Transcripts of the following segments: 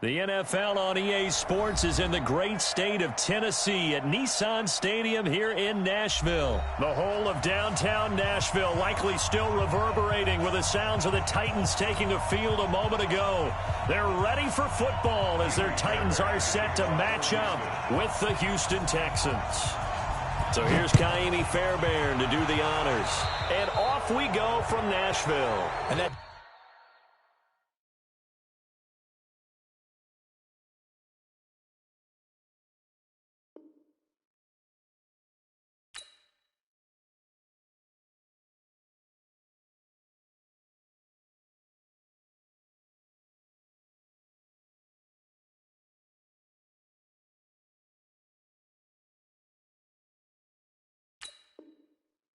The NFL on EA Sports is in the great state of Tennessee at Nissan Stadium here in Nashville. The whole of downtown Nashville likely still reverberating with the sounds of the Titans taking the field a moment ago. They're ready for football as their Titans are set to match up with the Houston Texans. So here's Kaimi Fairbairn to do the honors. And off we go from Nashville. And that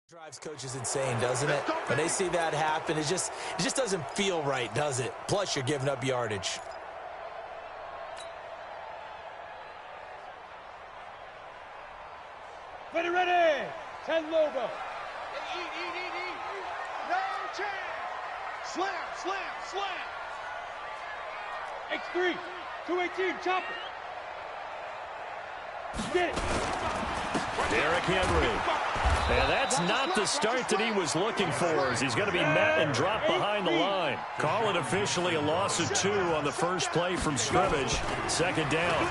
drives coaches insane, doesn't it? When they see that happen, it just doesn't feel right, does it? Plus, you're giving up yardage. Ready. 10 logo. Eat. No chance. Slam. X3. 218. Chopper. Get it. Derrick Henry. And that's not the start that he was looking for, as he's going to be met and dropped behind the line. Call it officially a loss of 2 on the first play from scrimmage. Second down.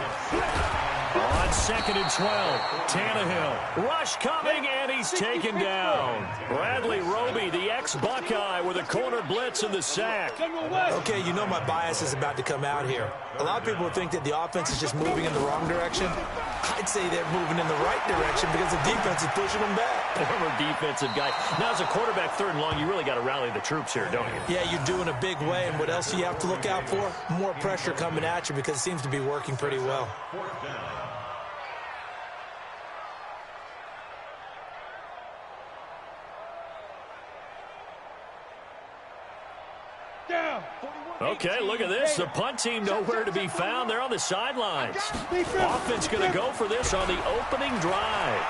On 2nd and 12, Tannehill. Rush coming, and he's taken down. Bradley Roby, the ex-Buckeye, with a corner blitz in the sack. Okay, you know my bias is about to come out here. A lot of people think that the offense is just moving in the wrong direction. I'd say they're moving in the right direction because the defense is pushing them back. Former defensive guy. Now, as a quarterback, 3rd and long, you really got to rally the troops here, don't you? Yeah, you're doing a big way, and what else do you have to look out for? More pressure coming at you because it seems to be working pretty well. Okay, look at this. The punt team nowhere to be found. They're on the sidelines. Offense going to go for this on the opening drive.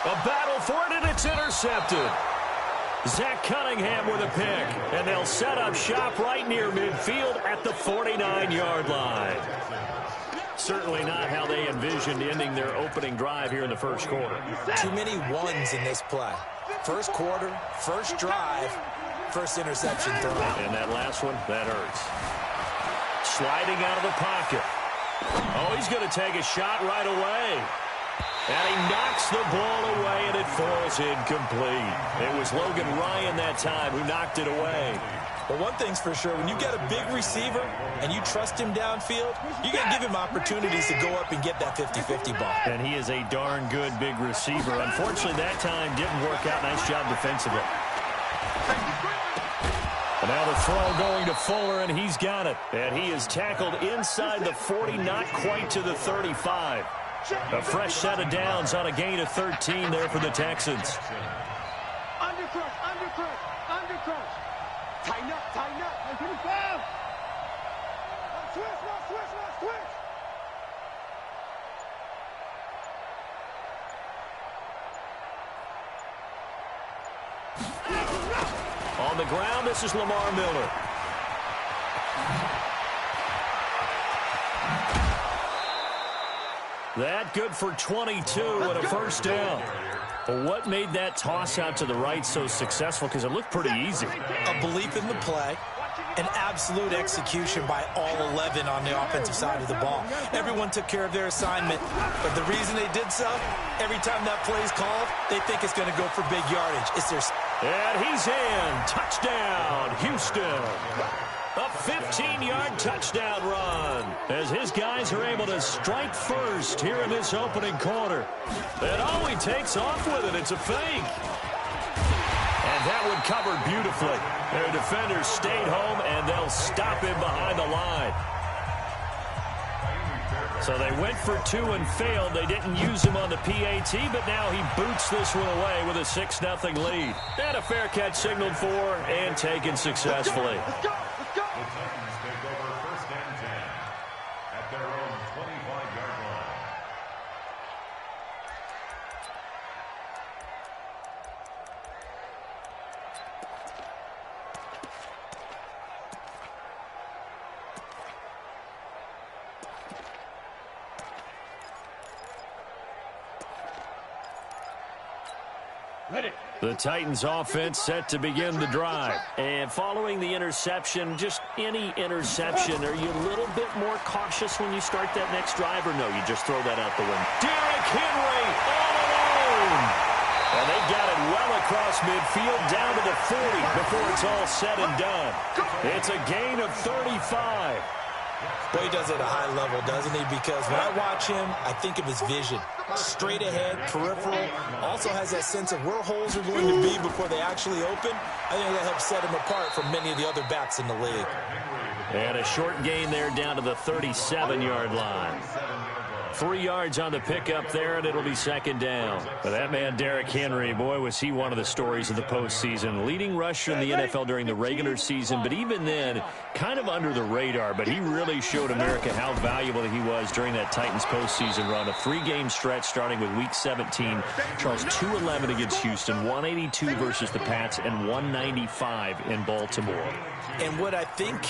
A battle for it, and it's intercepted. Zach Cunningham with a pick, and they'll set up shop right near midfield at the 49-yard line. Certainly not how they envisioned ending their opening drive here in the first quarter. Too many ones in this play. First quarter, first drive, first interception throw. And that last one, that hurts. Sliding out of the pocket. Oh, he's going to take a shot right away. And he knocks the ball away, and it falls incomplete. It was Logan Ryan that time who knocked it away. But one thing's for sure, when you got a big receiver and you trust him downfield, you got to give him opportunities to go up and get that 50-50 ball. And he is a darn good big receiver. Unfortunately, that time didn't work out. Nice job defensively. And now the throw going to Fuller, and he's got it. And he is tackled inside the 40, not quite to the 35. A fresh set of downs on a gain of 13 there for the Texans. Undercrush. Tighten up. Switch. On the ground, this is Lamar Miller. That good for 22 and a first down. But what made that toss out to the right so successful? Because it looked pretty easy. A belief in the play, an absolute execution by all 11 on the offensive side of the ball. Everyone took care of their assignment, but the reason they did so, every time that play is called, they think it's going to go for big yardage. It's their... And he's in. Touchdown, Houston. A 15-yard touchdown run as his guys are able to strike first here in this opening quarter. And all he takes off with it, it's a fake. And that one covered beautifully. Their defenders stayed home, and they'll stop him behind the line. So they went for 2 and failed. They didn't use him on the PAT, but now he boots this one away with a 6-0 lead. And a fair catch signaled for and taken successfully. Let's go. The Titans take over 1st and 10 at their own 25-yard line. The Titans offense set to begin the drive. And following the interception, just any interception, are you a little bit more cautious when you start that next drive, or no, you just throw that out the window? Derrick Henry all alone. And they got it well across midfield down to the 40 before it's all said and done. It's a gain of 35. Boy, he does it at a high level, doesn't he? Because when I watch him, I think of his vision. Straight ahead, peripheral. Also has that sense of where holes are going to be before they actually open. I think that helps set him apart from many of the other backs in the league. And a short gain there down to the 37-yard line. 3 yards on the pickup there, and it'll be second down. But that man, Derrick Henry, boy, was he one of the stories of the postseason. Leading rusher in the NFL during the regular season, but even then, kind of under the radar. But he really showed America how valuable he was during that Titans postseason run. A 3-game stretch starting with Week 17. Charles, 211 against Houston, 182 versus the Pats, and 195 in Baltimore. And what I think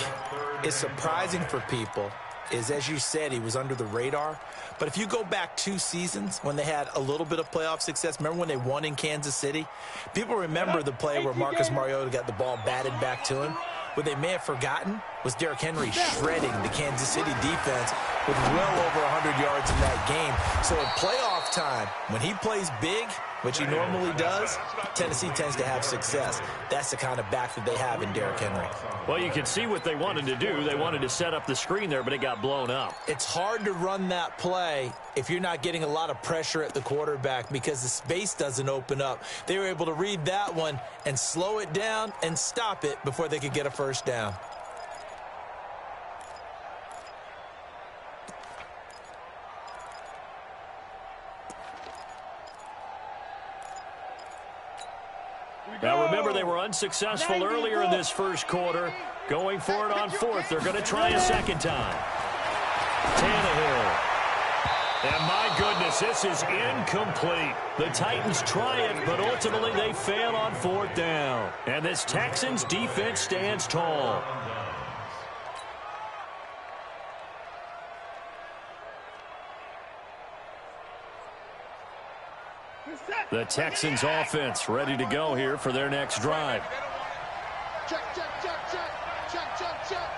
is surprising for people is, as you said, he was under the radar. But if you go back 2 seasons when they had a little bit of playoff success, remember when they won in Kansas City? People remember the play where Marcus Mariota got the ball batted back to him. What they may have forgotten was Derrick Henry shredding the Kansas City defense with well over 100 yards in that game. So at playoff time, when he plays big, which he normally does, Tennessee tends to have success. That's the kind of back that they have in Derrick Henry. Well, you can see what they wanted to do. They wanted to set up the screen there, but it got blown up. It's hard to run that play if you're not getting a lot of pressure at the quarterback because the space doesn't open up. They were able to read that one and slow it down and stop it before they could get a first down. Now, remember, they were unsuccessful earlier in this first quarter. Going for it on 4th. They're going to try a second time. Tannehill. And my goodness, this is incomplete. The Titans try it, but ultimately they fail on 4th down. And this Texans defense stands tall. The Texans offense ready to go here for their next drive. Check, check, check, check, check, check, check.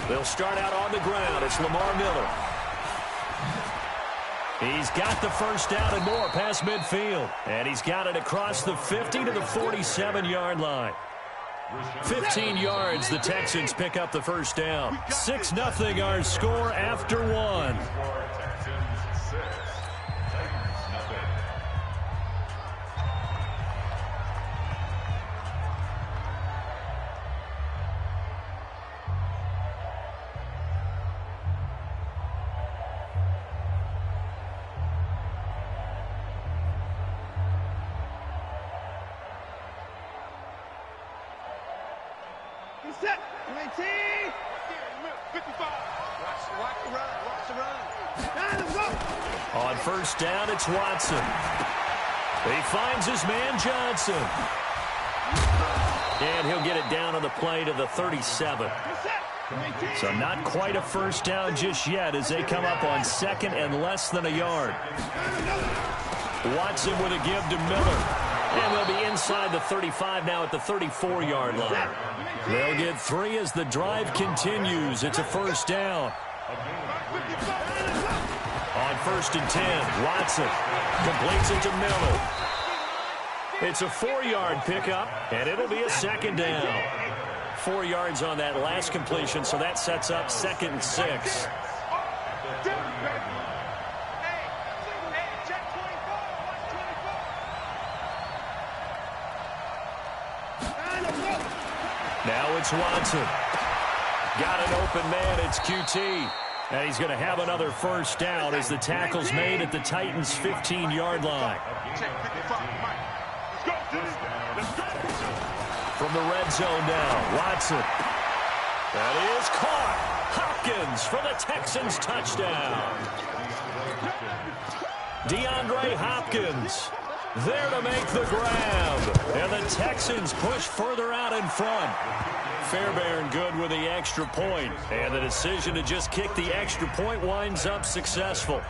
They'll start out on the ground. It's Lamar Miller. He's got the first down and more past midfield. And he's got it across the 50 to the 47-yard line. 15 yards, the Texans pick up the first down. 6-0 our score after 1. Set. 19. 55. Watch the run. Watch the run. Now, let's go. On first down, it's Watson. He finds his man Johnson. And he'll get it down on the play to the 37. So not quite a first down just yet as they come up on 2nd and less than a yard. Watson with a give to Miller. And they'll be inside the 35 now at the 34-yard line. They'll get 3 as the drive continues. It's a first down. On 1st and 10, Watson completes it to Miller. It's a 4-yard pickup, and it'll be a second down. 4 yards on that last completion, so that sets up 2nd and 6. Now it's Watson. Got an open man. It's QT. And he's going to have another first down as the tackle's made at the Titans' 15-yard line. From the red zone now, Watson. That is caught. Hopkins for the Texans touchdown. DeAndre Hopkins There to make the grab. And the Texans push further out in front. Fairbairn good with the extra point. And the decision to just kick the extra point winds up successful.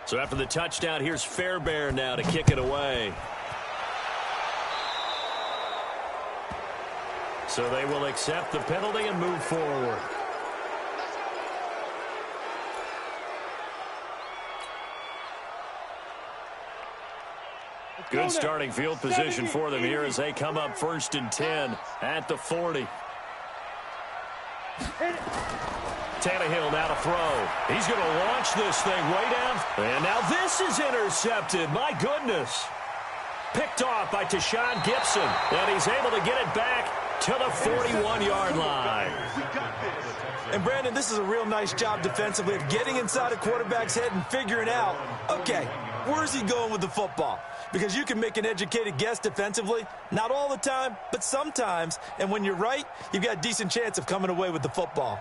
So after the touchdown, here's Fairbairn now to kick it away. So they will accept the penalty and move forward. Good starting field position for them here as they come up 1st and 10 at the 40. Tannehill now to throw. He's going to launch this thing way down. And now this is intercepted. My goodness. Picked off by Tashawn Gibson. And he's able to get it back to the 41-yard line. And, Brandon, this is a real nice job defensively of getting inside a quarterback's head and figuring out, okay, where's he going with the football? Because you can make an educated guess defensively. Not all the time, but sometimes. And when you're right, you've got a decent chance of coming away with the football.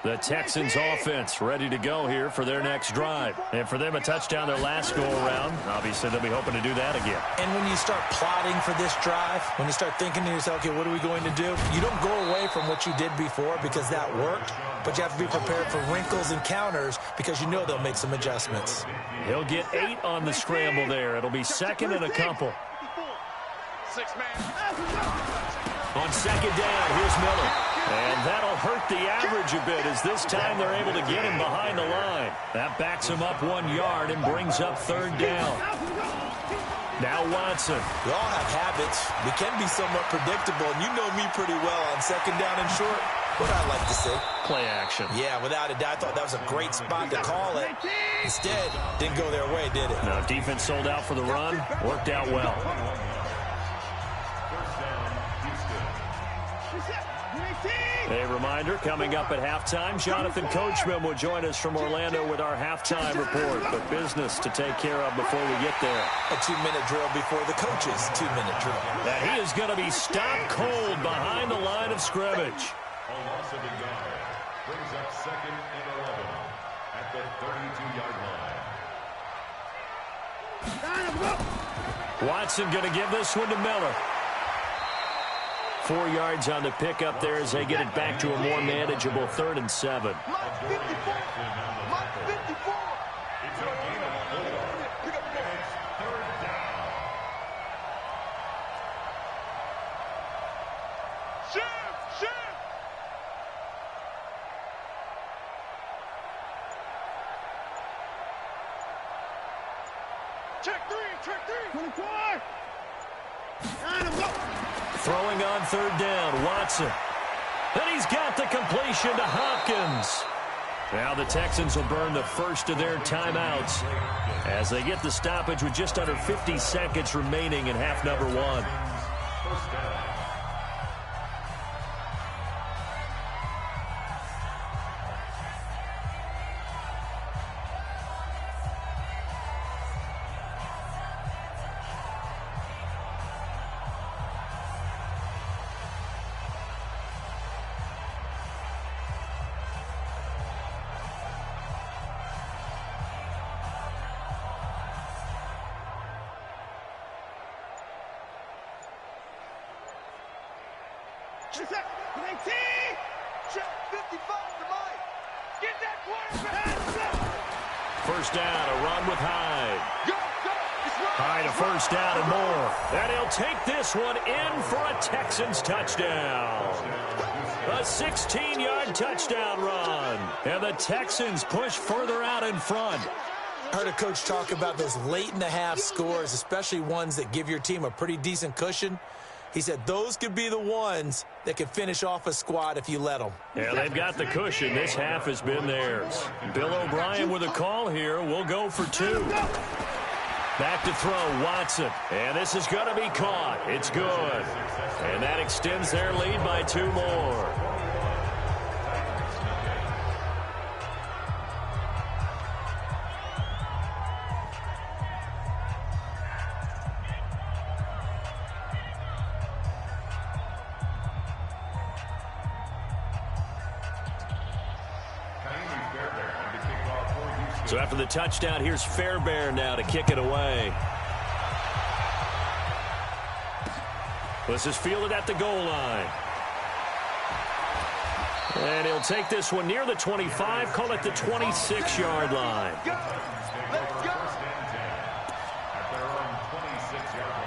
The Texans offense ready to go here for their next drive. And for them, a touchdown their last go-around. Obviously, they'll be hoping to do that again. And when you start plotting for this drive, when you start thinking to yourself, okay, what are we going to do? You don't go away from what you did before because that worked, but you have to be prepared for wrinkles and counters because you know they'll make some adjustments. He'll get 8 on the scramble there. It'll be 2nd and a couple. 6-man. On 2nd down, here's Miller. And that'll hurt the average a bit as this time they're able to get him behind the line. That backs him up 1 yard and brings up 3rd down. Now Watson. We all have habits. We can be somewhat predictable, and you know me pretty well on 2nd down and short. What I like to see. Play action. Yeah, without a doubt, I thought that was a great spot to call it. Instead, didn't go their way, did it? Now defense sold out for the run. Worked out well. A reminder, coming up at halftime, Jonathan Coachman will join us from Orlando with our halftime report. But business to take care of before we get there. A 2-minute drill before the coach's 2-minute drill. That he is going to be stopped cold behind the line of scrimmage. A loss of a yard brings up 2nd and 11 at the 32-yard line. Watson going to give this one to Miller. 4 yards on the pickup there as they get it back to a more manageable 3rd and 7. Mike 54. Mike 54. It's a gain of 4. And it's 3rd down. Shift. Check 3. 24. Throwing on 3rd down, Watson. And he's got the completion to Hopkins. Now the Texans will burn the first of their timeouts as they get the stoppage with just under 50 seconds remaining in half number 1. First down. Check 55 to Mike. Get that quarterback. First down, a run with Hyde. Go. Hyde a first down and more. And he'll take this one in for a Texans touchdown. A 16-yard touchdown run. And the Texans push further out in front. I heard a coach talk about those late-in-the-half scores, especially ones that give your team a pretty decent cushion. He said those could be the ones that could finish off a squad if you let them. Yeah, they've got the cushion. This half has been theirs. Bill O'Brien with a call here. We'll go for 2. Back to throw, Watson. And this is going to be caught. It's good. And that extends their lead by 2 more. So after the touchdown, here's Fairbairn now to kick it away. This is fielded at the goal line. And he'll take this one near the 25, call it the 26-yard line. Let's go. At their own 26-yard line.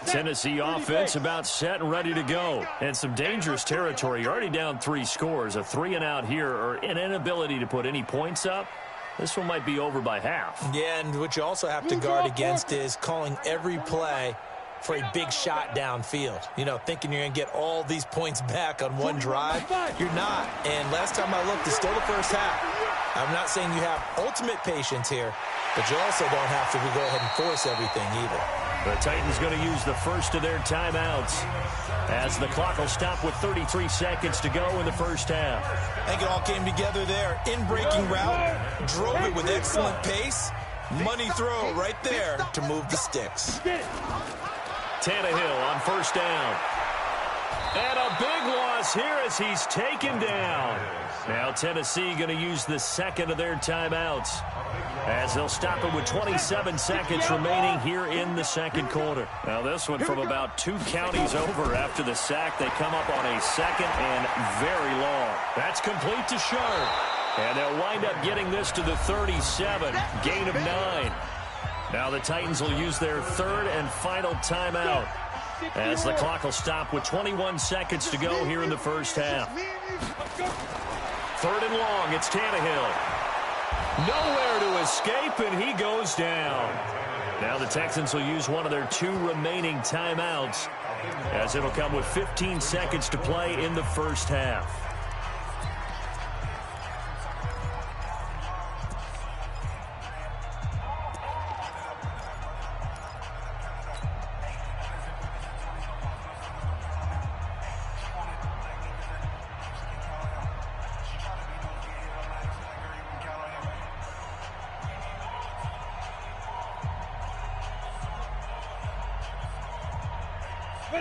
Tennessee offense about set and ready to go. And some dangerous territory. You're already down 3 scores. A 3-and-out here or an inability to put any points up. This one might be over by half. Yeah, and what you also have to guard against is calling every play for a big shot downfield. You know, thinking you're going to get all these points back on one drive. You're not. And last time I looked, it's still the first half. I'm not saying you have ultimate patience here, but you also don't have to go ahead and force everything either. The Titans going to use the first of their timeouts as the clock will stop with 33 seconds to go in the first half. I think it all came together there. In-breaking route, drove it with excellent pace. Money throw right there to move the sticks. Tannehill on first down. And a big loss here as he's taken down. Now Tennessee going to use the second of their timeouts as they'll stop it with 27 seconds remaining here in the second quarter. Now this one from about 2 counties over after the sack. They come up on a second and very long. That's complete to Sharp. And they'll wind up getting this to the 37, gain of 9. Now the Titans will use their third and final timeout as the clock will stop with 21 seconds to go here in the first half. Third and long, it's Tannehill. Nowhere to escape, and he goes down. Now the Texans will use one of their 2 remaining timeouts as it'll come with 15 seconds to play in the first half.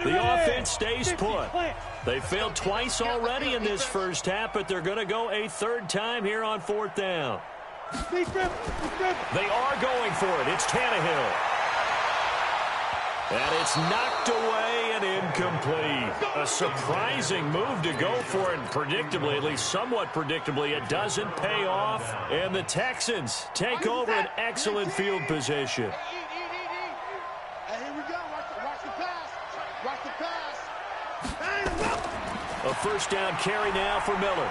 The offense stays put. They failed twice already in this first half, but they're going to go a 3rd time here on 4th down. They are going for it. It's Tannehill. And it's knocked away and incomplete. A surprising move to go for it. Predictably, at least somewhat predictably, it doesn't pay off. And the Texans take over an excellent field position. A first down carry now for Miller.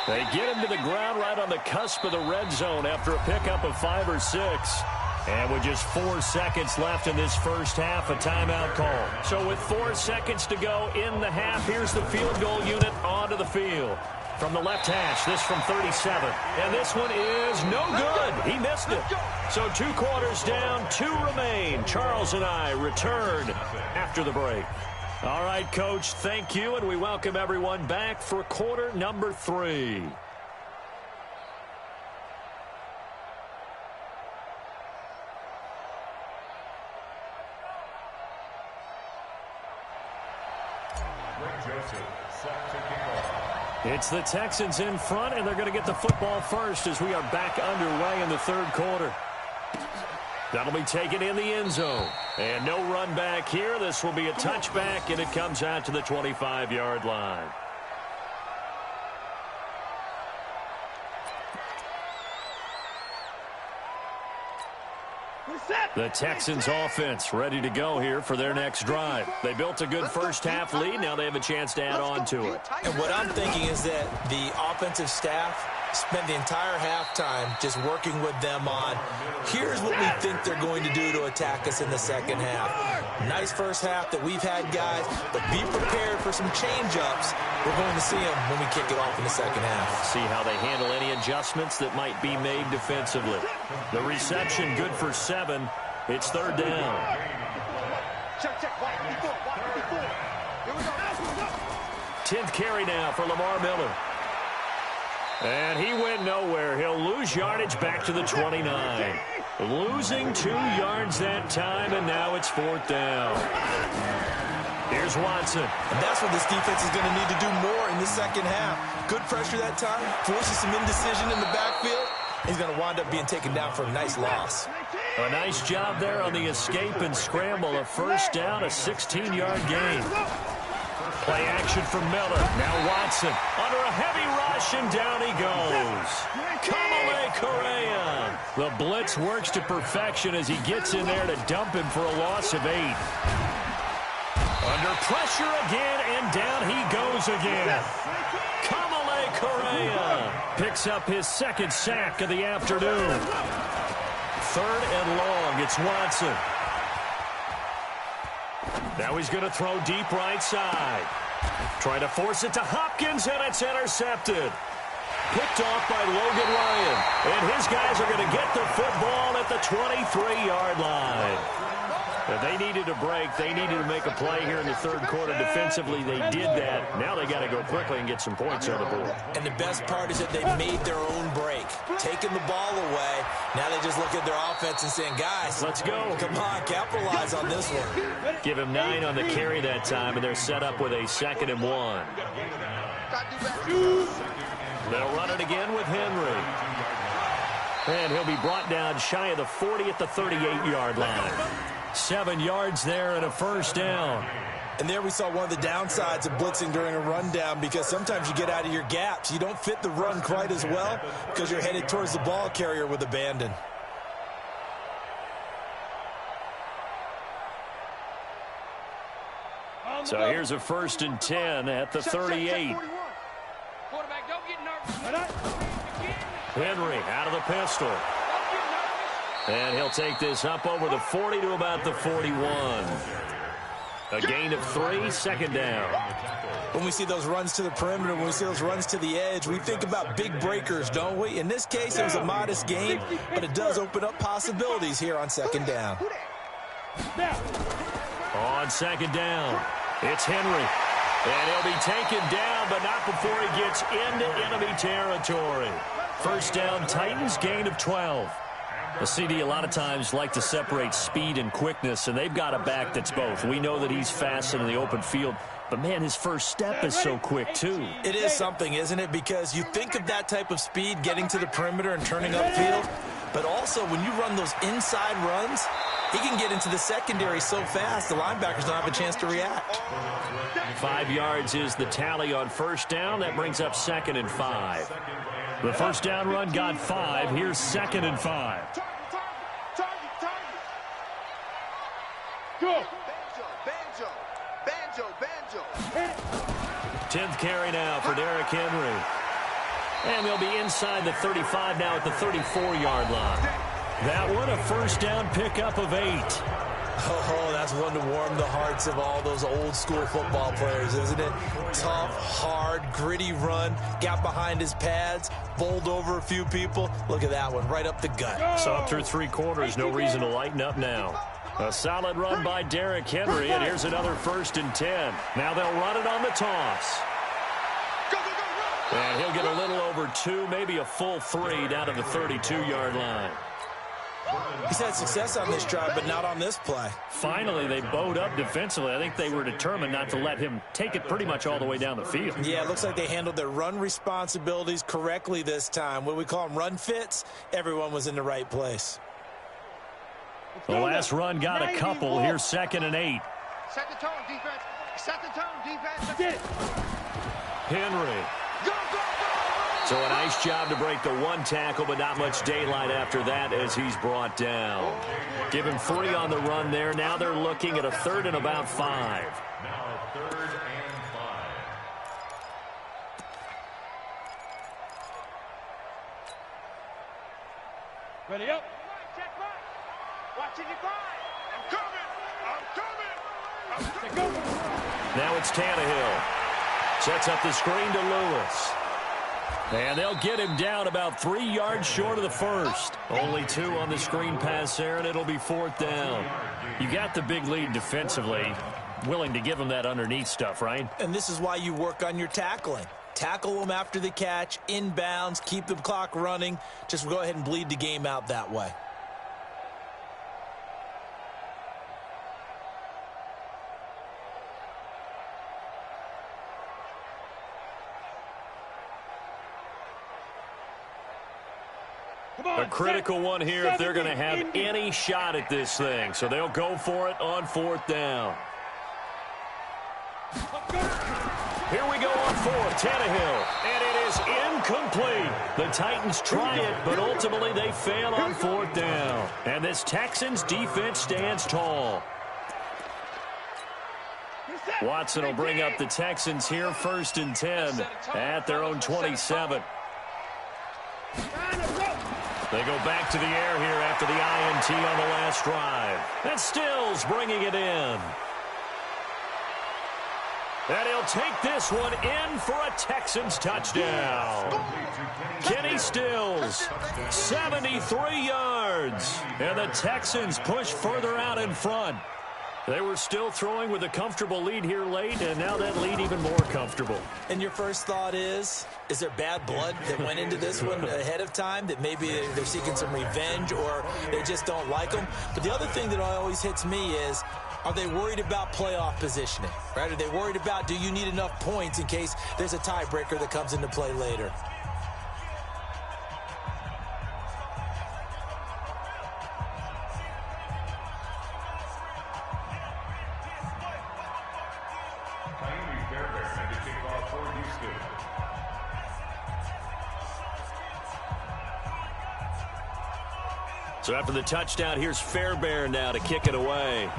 They get him to the ground right on the cusp of the red zone after a pickup of 5 or 6. And with just 4 seconds left in this first half, a timeout call. So with 4 seconds to go in the half, here's the field goal unit onto the field. From the left hash, this from 37. And this one is no good. He missed it. So 2 quarters down, 2 remain. Charles and I return after the break. All right, Coach, thank you, and we welcome everyone back for quarter number 3. It's the Texans in front, and they're going to get the football first as we are back underway in the 3rd quarter. That'll be taken in the end zone. And no run back here. This will be a touchback, and it comes out to the 25-yard line. The Texans offense ready to go here for their next drive. They built a good first half lead. Now they have a chance to add on to it. And what I'm thinking is that the offensive staff spent the entire halftime just working with them on, here's what we think they're going to do to attack us in the second half. Nice first half that we've had, guys, but be prepared for some change-ups. We're going to see them when we kick it off in the second half. See how they handle any adjustments that might be made defensively. The reception good for 7. It's third down. Check. Watch 54. Here we go. 10th carry now for Lamar Miller. And he went nowhere. He'll lose yardage back to the 29. Losing 2 yards that time, and now it's 4th down. Here's Watson. And that's what this defense is going to need to do more in the second half. Good pressure that time, forces some indecision in the backfield. He's going to wind up being taken down for a nice loss. A nice job there on the escape and scramble. A first down, a 16-yard gain. Play action from Miller. Now Watson under a heavy rush, and down he goes. Kamale Correa. The blitz works to perfection as he gets in there to dump him for a loss of 8. Under pressure again, and down he goes again. Kamale Correa picks up his 2nd sack of the afternoon. 3rd and long. It's Watson. Now he's going to throw deep right side. Trying to force it to Hopkins, and it's intercepted. Picked off by Logan Ryan. And his guys are going to get the football at the 23-yard line. If they needed a break, they needed to make a play here in the 3rd quarter defensively. They did that. Now they got to go quickly and get some points on the board. And the best part is that they made their own break. Taking the ball away. Now they just look at their offense and saying, guys, let's go. Come on, capitalize on this one. Give him 9 on the carry that time, and they're set up with a 2nd and 1. They'll run it again with Henry. And he'll be brought down shy of the 40 at the 38-yard line. 7 yards there and a first down. And there we saw one of the downsides of blitzing during a rundown, because sometimes you get out of your gaps. You don't fit the run quite as well because you're headed towards the ball carrier with abandon. So here's a 1st and 10 at the 38. Quarterback, don't get nervous. Henry out of the pistol. And he'll take this up over the 40 to about the 41. A gain of 3, 2nd down. When we see those runs to the perimeter, when we see those runs to the edge, we think about big breakers, don't we? In this case, it was a modest gain, but it does open up possibilities here on 2nd down. On 2nd down, it's Henry. And he'll be taken down, but not before he gets into enemy territory. First down, Titans, gain of 12. The CD a lot of times like to separate speed and quickness, and they've got a back that's both. We know that he's fast in the open field, but, man, his first step is so quick, too. It is something, isn't it? Because you think of that type of speed getting to the perimeter and turning upfield, but also when you run those inside runs, he can get into the secondary so fast the linebackers don't have a chance to react. 5 yards is the tally on first down. That brings up 2nd and 5. The first down run got 5. Here's 2nd and 5. Go. Banjo. 10th carry now for Derrick Henry. And they'll be inside the 35 now at the 34-yard line. That one, a first down pickup of 8. Oh, that's one to warm the hearts of all those old-school football players, isn't it? Tough, hard, gritty run, got behind his pads, bowled over a few people. Look at that one, right up the gut. So up through 3 quarters, no reason to lighten up now. A solid run by Derrick Henry, and here's another 1st and 10. Now they'll run it on the toss. And he'll get a little over 2, maybe a full 3 down to the 32-yard line. He's had success on this drive, but not on this play. Finally, they bowed up defensively. I think they were determined not to let him take it pretty much all the way down the field. Yeah, it looks like they handled their run responsibilities correctly this time. What we call them run fits, everyone was in the right place. The last run got a couple. Here's 2nd and 8. Set the tone, defense. Set the tone, defense. Let's get it. Henry. Go. So a nice job to break the one tackle, but not much daylight after that as he's brought down. Give him 3 on the run there. Now they're looking at a 3rd and about 5. Now 3rd and 5. Ready up. Check back. Watching you grind. I'm coming. Now it's Tannehill. Sets up the screen to Lewis. And they'll get him down about 3 yards short of the first. Only 2 on the screen pass there, and it'll be 4th down. You got the big lead defensively. Willing to give him that underneath stuff, right? And this is why you work on your tackling. Tackle them after the catch, inbounds, keep the clock running. Just go ahead and bleed the game out that way. A critical one here if they're going to have any shot at this thing. So they'll go for it on 4th down. Here we go on 4th, Tannehill. And it is incomplete. The Titans try it, but ultimately they fail on 4th down. And this Texans defense stands tall. Watson will bring up the Texans here 1st and 10 at their own 27. They go back to the air here after the INT on the last drive. And Stills bringing it in. And he'll take this one in for a Texans touchdown. Kenny Stills, 73 yards. And the Texans push further out in front. They were still throwing with a comfortable lead here late, and now that lead even more comfortable. And your first thought is there bad blood that went into this one ahead of time, that maybe they're seeking some revenge or they just don't like them? But the other thing that always hits me is, are they worried about playoff positioning? Right? Are they worried about, do you need enough points in case there's a tiebreaker that comes into play later? So after the touchdown, here's Fairbairn now to kick it away.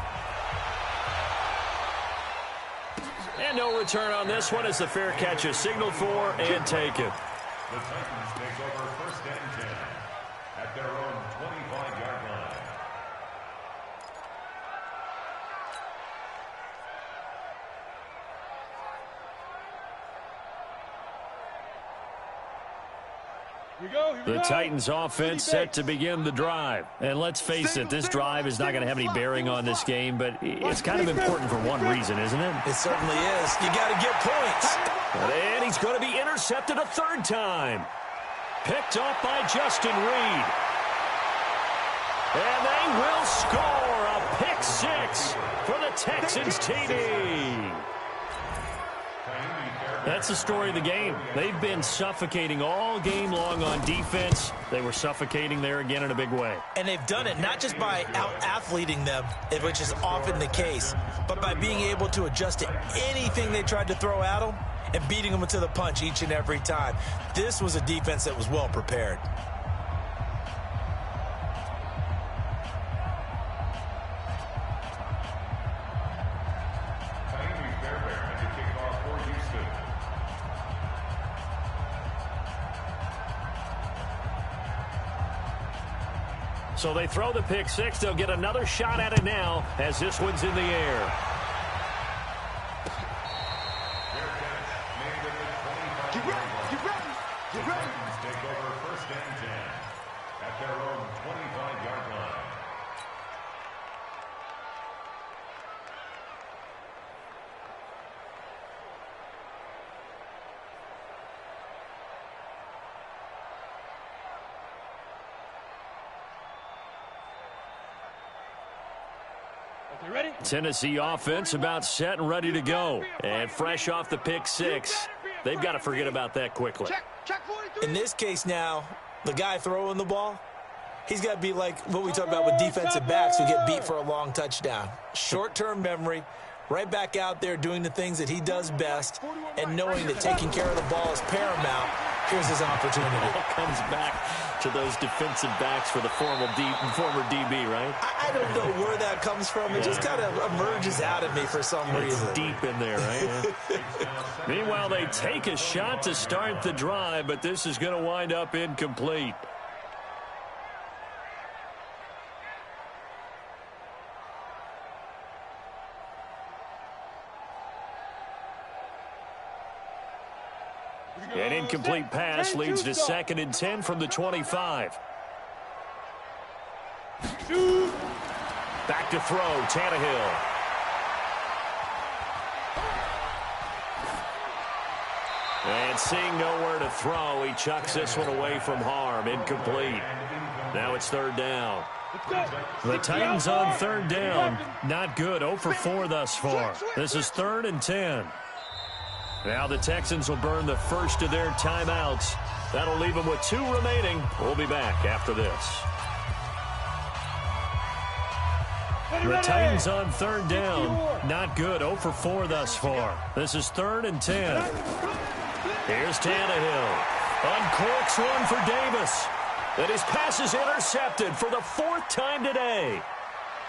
And no return on this one as the fair catch is signaled for and taken. The Titans take over 1st and 10 at their own 25-yard line. The Titans offense set to begin the drive. And let's face it, this drive is not going to have any bearing on this game, but it's kind of important for one reason, isn't it? It certainly is. You got to get points. And he's going to be intercepted a 3rd time. Picked off by Justin Reed. And they will score a pick 6 for the Texans TD. That's the story of the game. They've been suffocating all game long on defense. They were suffocating there again in a big way. And they've done it not just by out-athleting them, which is often the case, but by being able to adjust to anything they tried to throw at them and beating them to the punch each and every time. This was a defense that was well prepared. So they throw the pick 6. They'll get another shot at it now as this one's in the air. Get ready. The Titans take over 1st and 10 at their own 25-yard line. Ready? Tennessee offense about set and ready to go. And fresh off the pick 6, they've got to forget about that quickly. Check 43. In this case now, the guy throwing the ball, he's got to be like what we talk about with defensive backs who get beat for a long touchdown. Short-term memory, right back out there doing the things that he does best, and knowing that taking care of the ball is paramount Here's his opportunity. It all comes back to those defensive backs for the former DB, right? I don't know where that comes from. It just kind of emerges out of me for some reason. It's deep in there, right? Meanwhile, they take a shot to start the drive, but this is going to wind up incomplete. An incomplete pass leads to 2nd and 10 from the 25. Back to throw, Tannehill. And seeing nowhere to throw, he chucks this one away from harm. Incomplete. Now it's 3rd down. The Titans on 3rd down. Not good. 0 for 4 thus far. This is 3rd and 10. Now the Texans will burn the first of their timeouts. That'll leave them with 2 remaining. We'll be back after this. The Titans on 3rd down. Not good. 0 for 4 thus far. This is 3rd and 10. Here's Tannehill. Uncorks one for Davis. And his pass is intercepted for the 4th time today.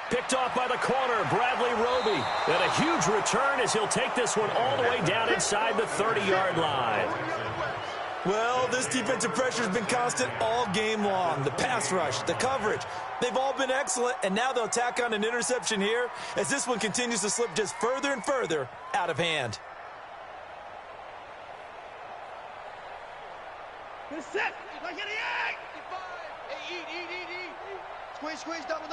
Picked off by the corner, Bradley Roby. And a huge return as he'll take this one all the way down inside the 30-yard line. Well, this defensive pressure has been constant all game long. The pass rush, the coverage, they've all been excellent, and now they'll tack on an interception here as this one continues to slip just further and further out of hand. Set. Like an egg. Hey, eat. Squeeze, double.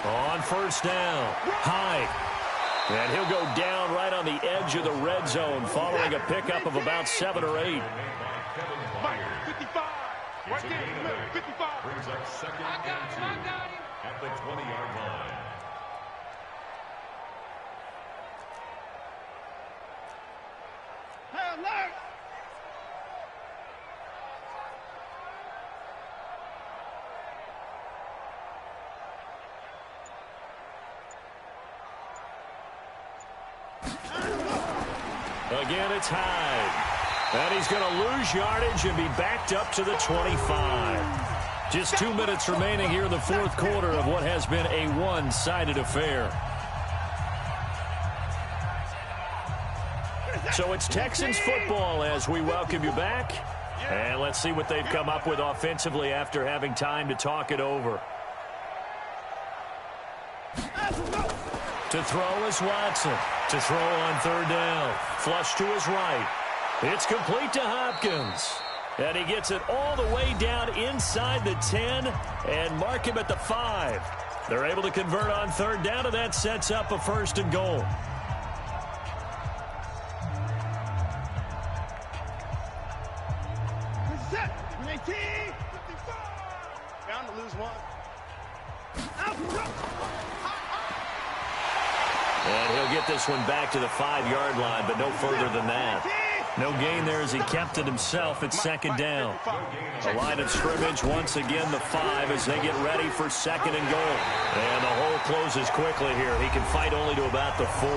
On 1st down, Hyde. And he'll go down right on the edge of the red zone following a pickup of about 7 or 8. 55. Right there, 55. Brings up 2nd and 2 at the 20-yard line. Hey, alert! Again, it's Hyde. And he's going to lose yardage and be backed up to the 25. Just 2 minutes remaining here in the 4th quarter of what has been a one-sided affair. So it's Texans football as we welcome you back. And let's see what they've come up with offensively after having time to talk it over. To throw is Watson. To throw on 3rd down. Flush to his right. It's complete to Hopkins. And he gets it all the way down inside the 10 and mark him at the 5. They're able to convert on 3rd down, and that sets up a 1st and goal. Set. 19. 55. Bound to lose one. And he'll get this one back to the 5-yard line, but no further than that. No gain there as he kept it himself at 2nd down. The line of scrimmage, once again, the 5 as they get ready for 2nd and goal. And the hole closes quickly here. He can fight only to about the 4.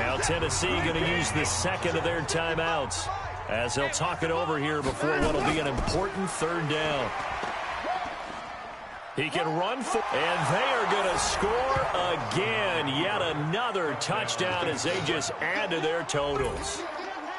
Now Tennessee going to use the 2nd of their timeouts as they'll talk it over here before what will be an important 3rd down. He can run for, and they are going to score again. Yet another touchdown as they just add to their totals.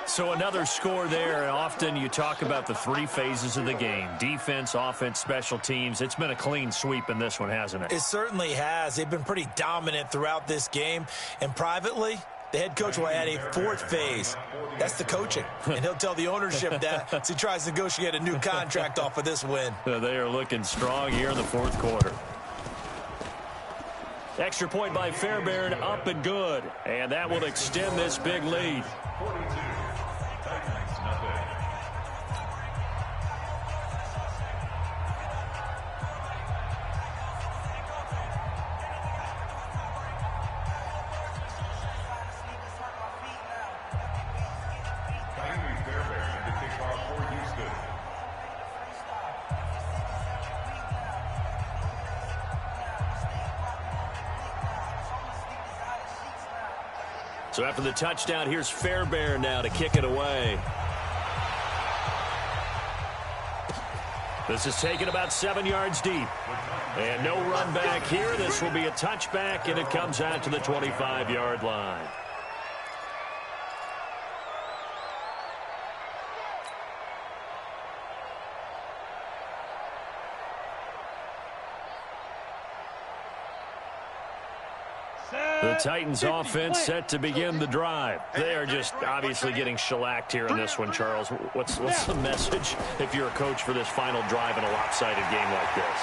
So another score there, and often you talk about the 3 phases of the game. Defense, offense, special teams. It's been a clean sweep in this one, hasn't it? It certainly has. They've been pretty dominant throughout this game. And privately, the head coach will add a 4th phase. That's the coaching. And he'll tell the ownership that as he tries to negotiate a new contract off of this win. They are looking strong here in the 4th quarter. Extra point by Fairbairn, up and good. And that will extend this big lead. 42. Titans, nothing. So after the touchdown, here's Fairbairn now to kick it away. This is taken about 7 yards deep. And no run back here. This will be a touchback, and it comes out to the 25-yard line. The Titans offense set to begin the drive. They are just obviously getting shellacked here in this one, Charles. What's the message if you're a coach for this final drive in a lopsided game like this?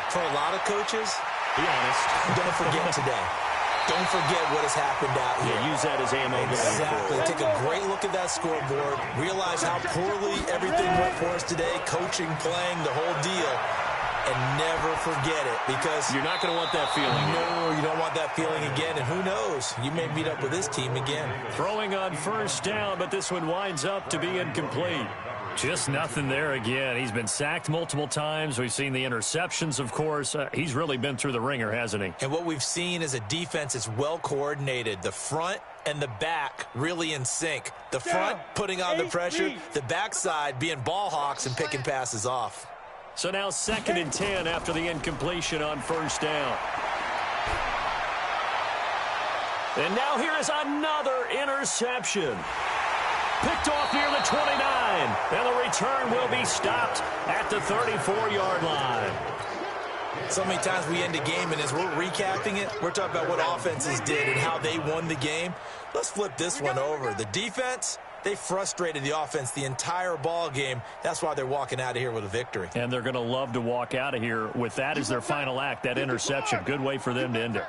For a lot of coaches, be honest, don't forget today. Don't forget what has happened out here. Yeah, use that as ammo. Exactly. Take a great look at that scoreboard. Realize how poorly everything went for us today. Coaching, playing, the whole deal. And never forget it, because you're not going to want that feeling. No, you don't want that feeling again. And who knows? You may meet up with this team again. Throwing on first down, but this one winds up to be incomplete. Just nothing there again. He's been sacked multiple times. We've seen the interceptions, of course. He's really been through the ringer, hasn't he? And what we've seen is a defense that's well coordinated. The front and the back really in sync. The front putting on the pressure, the backside being ball hawks and picking passes off. So now 2nd and 10 after the incompletion on first down. And now here is another interception. Picked off near the 29. And the return will be stopped at the 34-yard line. So many times we end a game, and as we're recapping it, we're talking about what offenses did and how they won the game. Let's flip this one over. The defense, they frustrated the offense the entire ball game. That's why they're walking out of here with a victory. And they're going to love to walk out of here with that as their final act, that interception. Good way for them to end it.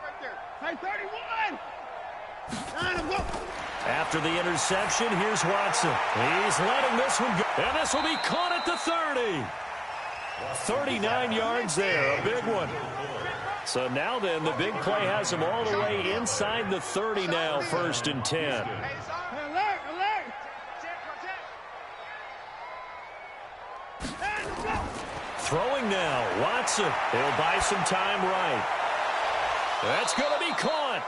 After the interception, here's Watson. He's letting this one go. And this will be caught at the 30. 39 yards there, a big one. So now then, the big play has them all the way inside the 30 now, 1st and 10. Throwing now, Watson. He'll buy some time right. That's going to be caught.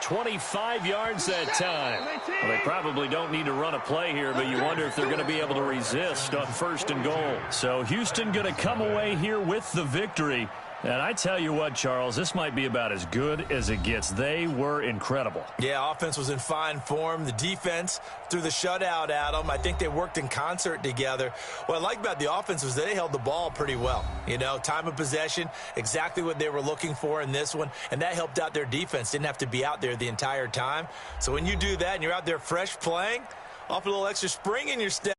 25 yards that time. Well, they probably don't need to run a play here, but you wonder if they're going to be able to resist on 1st and goal. So Houston going to come away here with the victory. And I tell you what, Charles, this might be about as good as it gets. They were incredible. Yeah, offense was in fine form. The defense threw the shutout at them. I think they worked in concert together. What I like about the offense was they held the ball pretty well. You know, time of possession, exactly what they were looking for in this one. And that helped out their defense. Didn't have to be out there the entire time. So when you do that and you're out there fresh playing, off a little extra spring in your step.